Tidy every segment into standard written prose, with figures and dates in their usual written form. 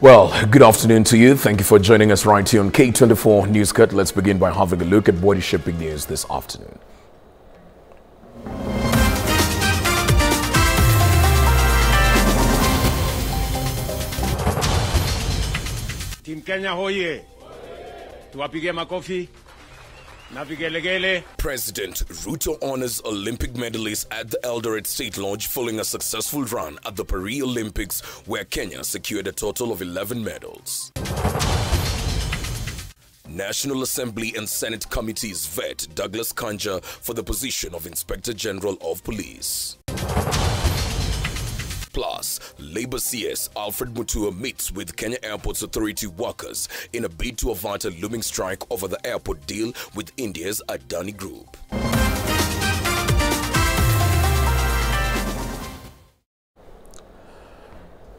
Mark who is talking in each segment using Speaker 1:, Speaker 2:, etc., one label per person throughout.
Speaker 1: Well, good afternoon to you. Thank you for joining us right here on K24 News Cut. Let's begin by having a look at what is shaping news this afternoon.
Speaker 2: Team Kenya hoye. Tuwapige makofi.
Speaker 1: President Ruto honors Olympic medalists at the Eldoret State Lodge following a successful run at the Paris Olympics, where Kenya secured a total of 11 medals. National Assembly and Senate committees vet Douglas Kanja for the position of Inspector General of Police. Plus, Labour CS Alfred Mutua meets with Kenya Airports Authority workers in a bid to avert a looming strike over the airport deal with India's Adani Group.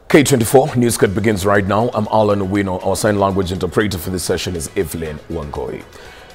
Speaker 1: K24 News Cut begins right now. I'm Alan Owino. Our sign language interpreter for this session is Evelyn Wangoi.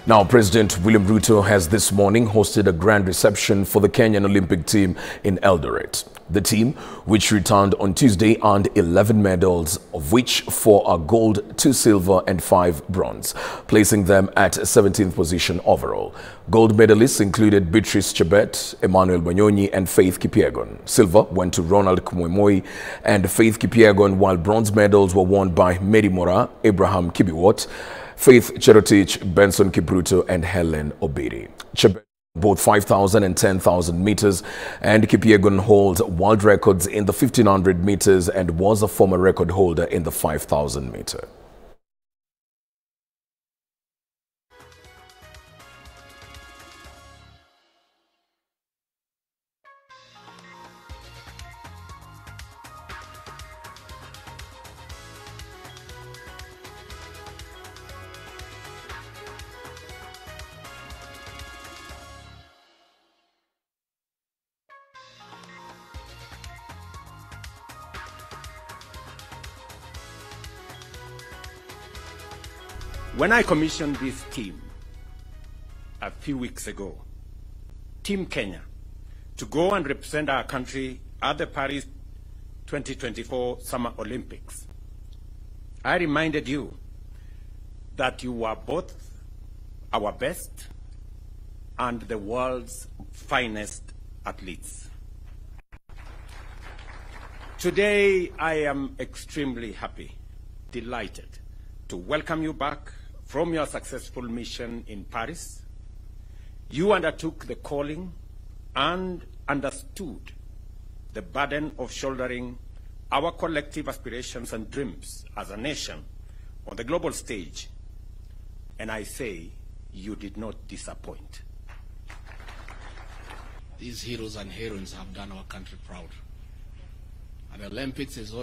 Speaker 1: Now, President William Ruto has this morning hosted a grand reception for the Kenyan Olympic team in Eldoret. The team, which returned on Tuesday, earned 11 medals, of which 4 are gold, 2 silver and 5 bronze, placing them at 17th position overall. Gold medalists included Beatrice Chebet, Emmanuel Banyonyi and Faith Kipyegon. Silver went to Ronald Kumwemoi and Faith Kipyegon, while bronze medals were won by Mary Mora, Abraham Kibiwot, Faith Cherotich, Benson Kipruto and Helen Obiri. Chebet both 5,000 and 10,000 meters, and Kipyegon holds world records in the 1,500 meters and was a former record holder in the 5,000 meter.
Speaker 2: When I commissioned this team a few weeks ago, Team Kenya, to go and represent our country at the Paris 2024 Summer Olympics, I reminded you that you were both our best and the world's finest athletes. Today, I am extremely happy, delighted to welcome you back from your successful mission in Paris. You undertook the calling and understood the burden of shouldering our collective aspirations and dreams as a nation on the global stage. And I say, you did not disappoint.
Speaker 3: These heroes and heroines have done our country proud. And the Olympics is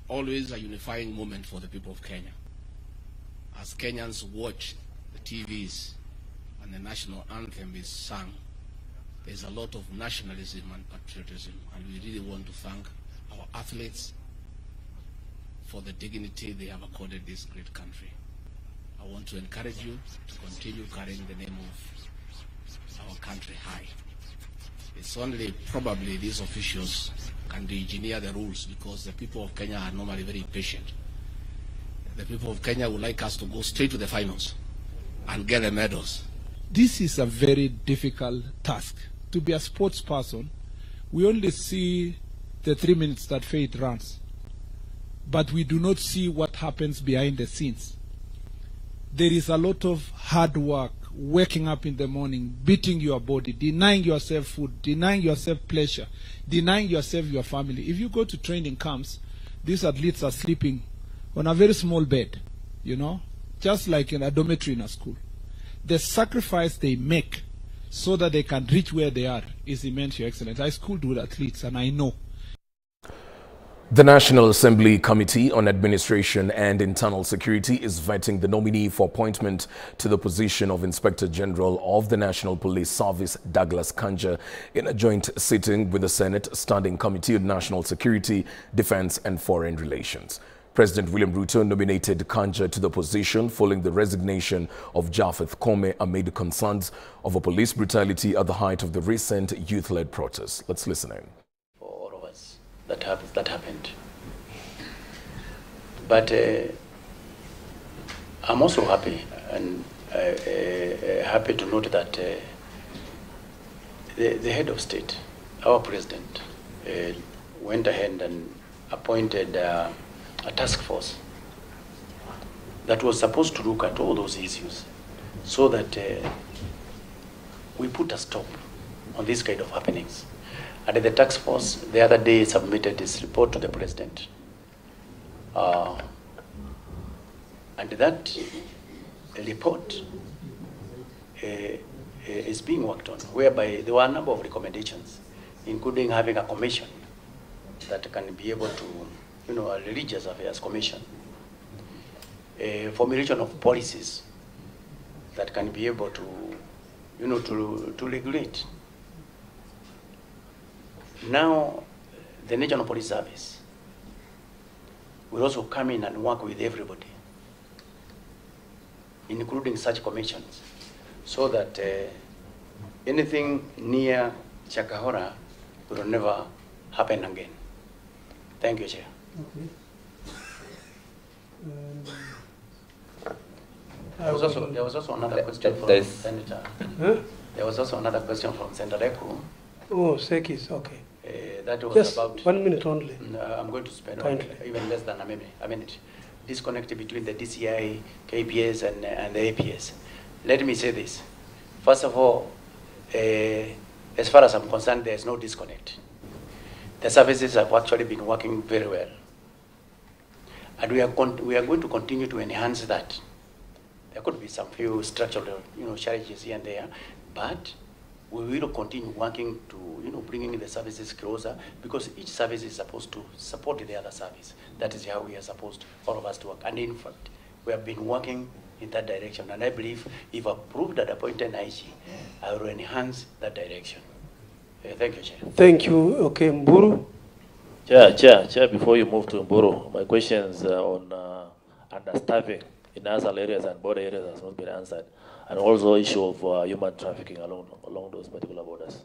Speaker 3: always a unifying moment for the people of Kenya. As Kenyans watch the TVs and the national anthem is sung, there's a lot of nationalism and patriotism, and we really want to thank our athletes for the dignity they have accorded this great country. I want to encourage you to continue carrying the name of our country high. It's only probably these officials can engineer the rules, because the people of Kenya are normally very patient. The people of Kenya would like us to go straight to the finals and get the medals.
Speaker 4: This is a very difficult task. To be a sports person, we only see the 3 minutes that Faith runs, but we do not see what happens behind the scenes. There is a lot of hard work, waking up in the morning, beating your body, denying yourself food, denying yourself pleasure, denying yourself your family. If you go to training camps, these athletes are sleeping on a very small bed, you know, just like in a dormitory in a school. The sacrifice they make so that they can reach where they are is immense, Your Excellency. I schooled with athletes and I know.
Speaker 1: The National Assembly Committee on Administration and Internal Security is vetting the nominee for appointment to the position of Inspector General of the National Police Service, Douglas Kanja, in a joint sitting with the Senate Standing Committee on National Security, Defense and Foreign Relations. President William Ruto nominated Kanja to the position following the resignation of Japheth Kome amid concerns over police brutality at the height of the recent youth-led protests. Let's listen in.
Speaker 5: For all of us, that happened. But I'm also happy and happy to note that the head of state, our president, went ahead and appointed a task force that was supposed to look at all those issues so that we put a stop on this kind of happenings. And the task force the other day submitted its report to the president. And that report is being worked on, whereby there were a number of recommendations, including having a commission that can be able to, a religious affairs commission, a formulation of policies that can be able to, to regulate. Now, the National Police Service will also come in and work with everybody, including such commissions, so that anything near Chakahora will never happen again. Thank you, Chair.
Speaker 6: Okay.
Speaker 5: There was also another question from Senator.
Speaker 6: Huh?
Speaker 5: There was also another question from Senator Leku.
Speaker 6: Oh, Sekis, okay.
Speaker 5: That was
Speaker 6: Just
Speaker 5: about
Speaker 6: 1 minute only.
Speaker 5: I'm going to spend
Speaker 6: Kindly.
Speaker 5: even less than a minute. Disconnect between the DCI, KPS, and the APS. Let me say this. First of all, as far as I'm concerned, there is no disconnect. The services have actually been working very well. And we are going to continue to enhance that. There could be some few structural, challenges here and there, but we will continue working to, bringing the services closer, because each service is supposed to support the other service. That is how we are supposed, all of us, to work. And in fact, we have been working in that direction. And I believe if approved and appointed IG, I will enhance that direction. Thank you, Chair.
Speaker 6: Thank you. Okay, Mburu.
Speaker 7: Chair, before you move to Mburu, my questions on understaffing in nasal areas and border areas has not been answered, and also issue of human trafficking along those particular borders.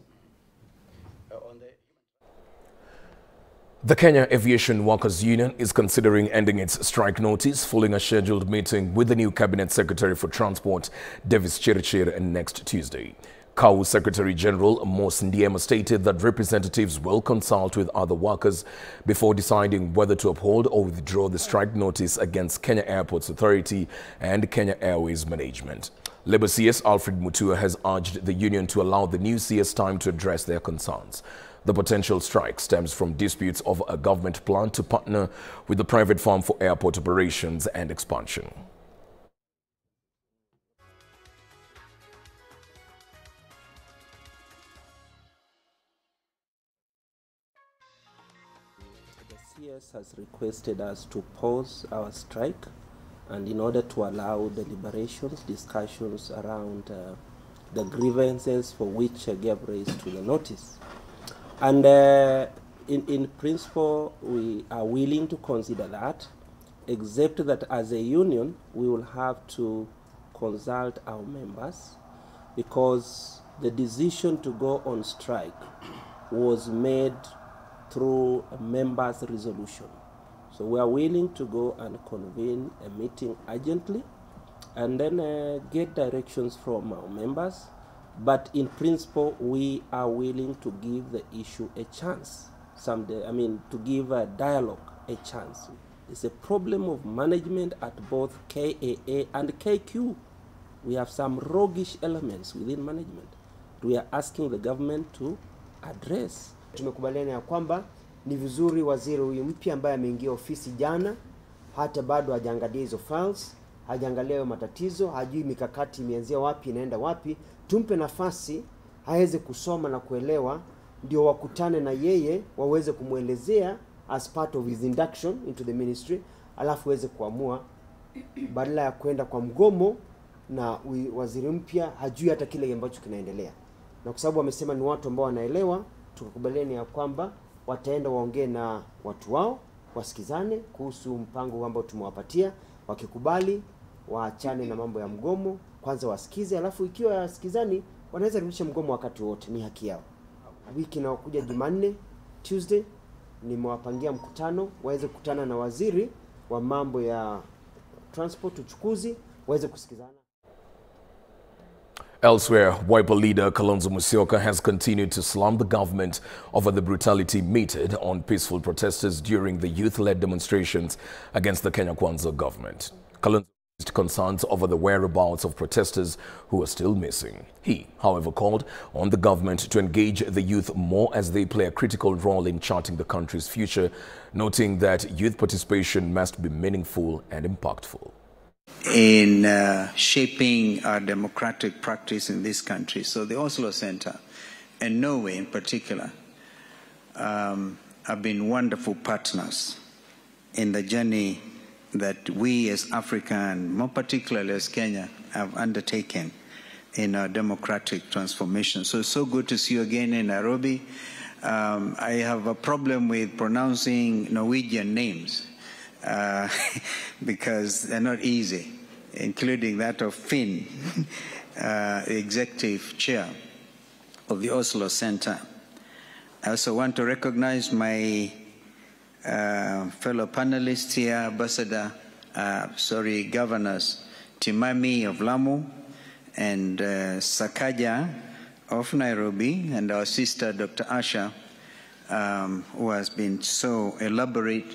Speaker 1: The Kenya Aviation Workers Union is considering ending its strike notice following a scheduled meeting with the new Cabinet Secretary for Transport, Davis Chirichir, next Tuesday. KAU Secretary General Mos Ndiema stated that representatives will consult with other workers before deciding whether to uphold or withdraw the strike notice against Kenya Airports Authority and Kenya Airways Management. Labour CS Alfred Mutua has urged the union to allow the new CS time to address their concerns. The potential strike stems from disputes over a government plan to partner with the private firm for airport operations and expansion.
Speaker 8: CS has requested us to pause our strike, and in order to allow deliberations, discussions around the grievances for which gave rise to the notice. And in principle, we are willing to consider that, except that as a union, we will have to consult our members, because the decision to go on strike was made through a members' resolution. So we are willing to go and convene a meeting urgently and then get directions from our members. But in principle, we are willing to give the issue a chance someday. To give a dialogue a chance. It's a problem of management at both KAA and KQ. We have some roguish elements within management. We are asking the government to address.
Speaker 9: Tumekubaliana ya kwamba ni vizuri waziri huyu mpya ambaye ameingia ofisi jana, hata bado hajaangalia hizo files, hajaangalia hayo matatizo, hajui mikakati imeanzia wapi inaenda wapi. Tumpe nafasi aweze kusoma na kuelewa, ndio wakutane na yeye waweze kumuelezea as part of his induction into the ministry, alafu waweze kuamua, badala ya kwenda kwa mgomo na waziri mpya hajui hata kile ambacho kinaendelea. Na kwa sababu wamesema ni watu ambao wanaelewa, tukakubaliana ya kwamba wataenda waongee na watu wao, wasikizane kuhusu mpango ambao tumewapatia. Wakikubali, waachane na mambo ya mgomo, kwanza wasikize, alafu ikiwa wasikizani, wanaweza rudisha mgomo wakati wote, ni haki yao. Wiki inayokuja Jumanne, Tuesday, nimewapangia mkutano, waweze kukutana na waziri, wa mambo ya transport, uchukuzi, waweze kusikizana.
Speaker 1: Elsewhere, Wiper leader Kalonzo Musyoka has continued to slam the government over the brutality meted on peaceful protesters during the youth-led demonstrations against the Kenya Kwanza government. Kalonzo raised concerns over the whereabouts of protesters who are still missing. He, however, called on the government to engage the youth more as they play a critical role in charting the country's future, noting that youth participation must be meaningful and impactful
Speaker 10: in shaping our democratic practice in this country. So the Oslo Center and Norway in particular have been wonderful partners in the journey that we as Africa and more particularly as Kenya have undertaken in our democratic transformation. So it's so good to see you again in Nairobi. I have a problem with pronouncing Norwegian names. Because they're not easy, including that of Finn, the executive chair of the Oslo Center. I also want to recognize my fellow panelists here, Governors Timami of Lamu and Sakaja of Nairobi, and our sister Dr. Asha, who has been so elaborate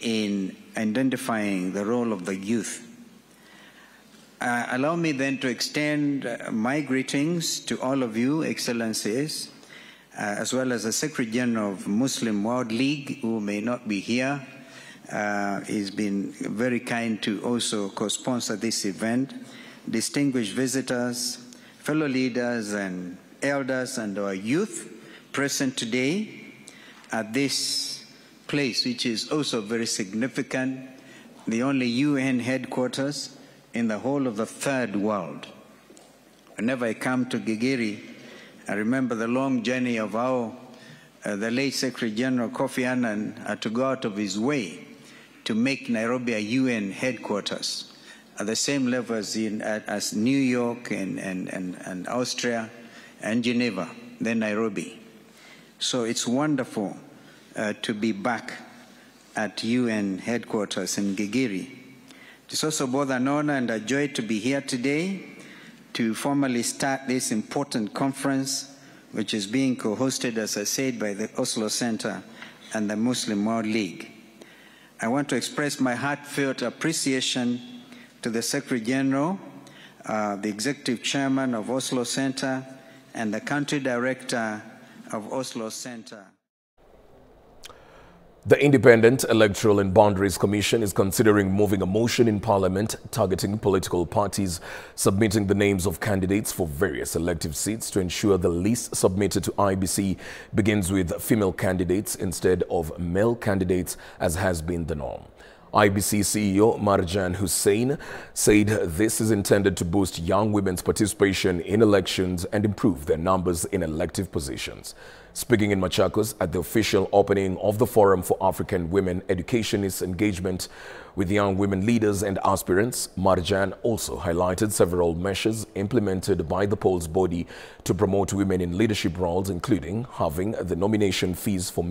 Speaker 10: in identifying the role of the youth. Allow me then to extend my greetings to all of you, Excellencies, as well as the Secretary General of Muslim World League, who may not be here. He's been very kind to also co-sponsor this event. Distinguished visitors, fellow leaders and elders and our youth present today at this place, which is also very significant, the only UN headquarters in the whole of the third world. Whenever I come to Gigiri, I remember the long journey of how the late Secretary General Kofi Annan had to go out of his way to make Nairobi a UN headquarters at the same level as New York and Austria and Geneva, then Nairobi. So it's wonderful to be back at UN headquarters in Gigiri. It's also both an honor and a joy to be here today to formally start this important conference, which is being co-hosted, as I said, by the Oslo Center and the Muslim World League. I want to express my heartfelt appreciation to the Secretary General, the Executive Chairman of Oslo Center, and the Country Director of Oslo Center.
Speaker 1: The Independent Electoral and Boundaries Commission is considering moving a motion in Parliament targeting political parties submitting the names of candidates for various elective seats to ensure the list submitted to IBC begins with female candidates instead of male candidates, as has been the norm. IBC CEO Marjan Hussain said this is intended to boost young women's participation in elections and improve their numbers in elective positions. Speaking in Machakos at the official opening of the Forum for African Women Educationist Engagement with young women leaders and aspirants, Marjan also highlighted several measures implemented by the polls body to promote women in leadership roles, including halving the nomination fees for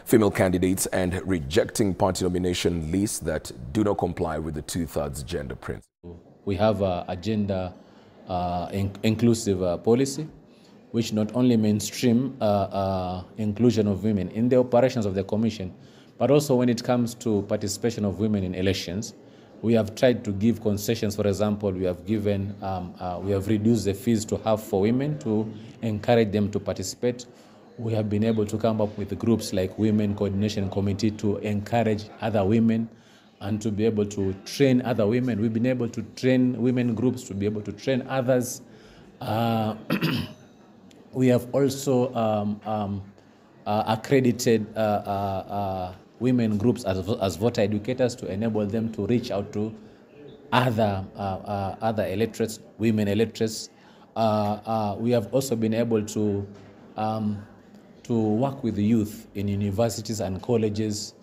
Speaker 1: female candidates and rejecting party nomination lists that do not comply with the two-thirds gender principle.
Speaker 11: We have a gender inclusive policy, which not only mainstream inclusion of women in the operations of the Commission, but also when it comes to participation of women in elections. We have tried to give concessions. For example, we have given, we have reduced the fees to half for women to encourage them to participate. We have been able to come up with groups like Women Coordination Committee to encourage other women and to be able to train other women. We've been able to train women groups to be able to train others. We have also accredited women groups as voter educators to enable them to reach out to other electorates, women electorates. We have also been able to work with the youth in universities and colleges.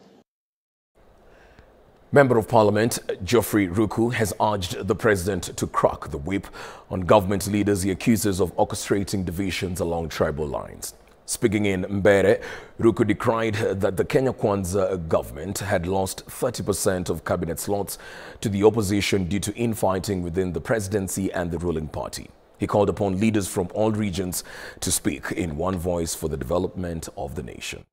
Speaker 1: Member of Parliament Geoffrey Ruku has urged the President to crack the whip on government leaders he accuses of orchestrating divisions along tribal lines. Speaking in Mbere, Ruku decried that the Kenya Kwanza government had lost 30% of cabinet slots to the opposition due to infighting within the presidency and the ruling party. He called upon leaders from all regions to speak in one voice for the development of the nation.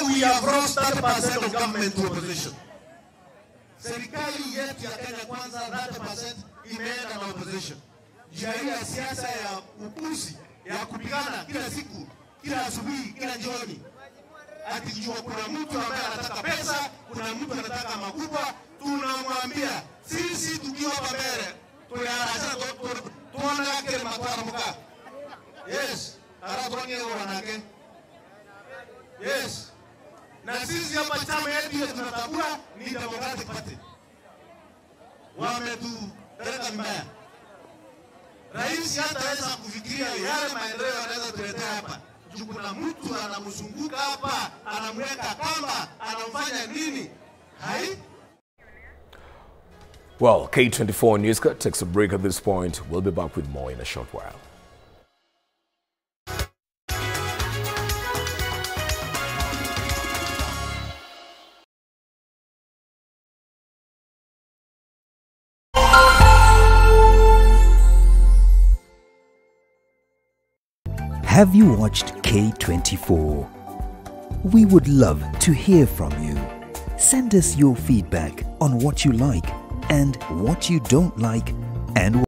Speaker 12: We have lost 30% of government to opposition. Serikali yetu ya Kenya Kwanza 30% imeenda na opposition. Njia hii ya siasa ya upuzi ya kupigana kila siku, kila asubuhi, kila jioni. Ati jua kuna mtu ambaye anataka pesa, kuna mtu anataka makubwa, tunamwambia sisi tukiwa hapa mbele tunaanza tuona kile matwara mka. Yes, aratuone wanake. Yes. Na sisi hapa chama yetu tunatambua ni Democratic Party. Wametupeleka vibaya. Rais hataweza kufikiria yale maendeleo anaweza tuletea hapa. Kuna mtu anamzunguka hapa, anamweka kamba, anamfanya nini? Hai?
Speaker 1: Well, K24 News takes a break at this point. We'll be back with more in a short while.
Speaker 13: Have you watched K24? We would love to hear from you. Send us your feedback on what you like and what you don't like and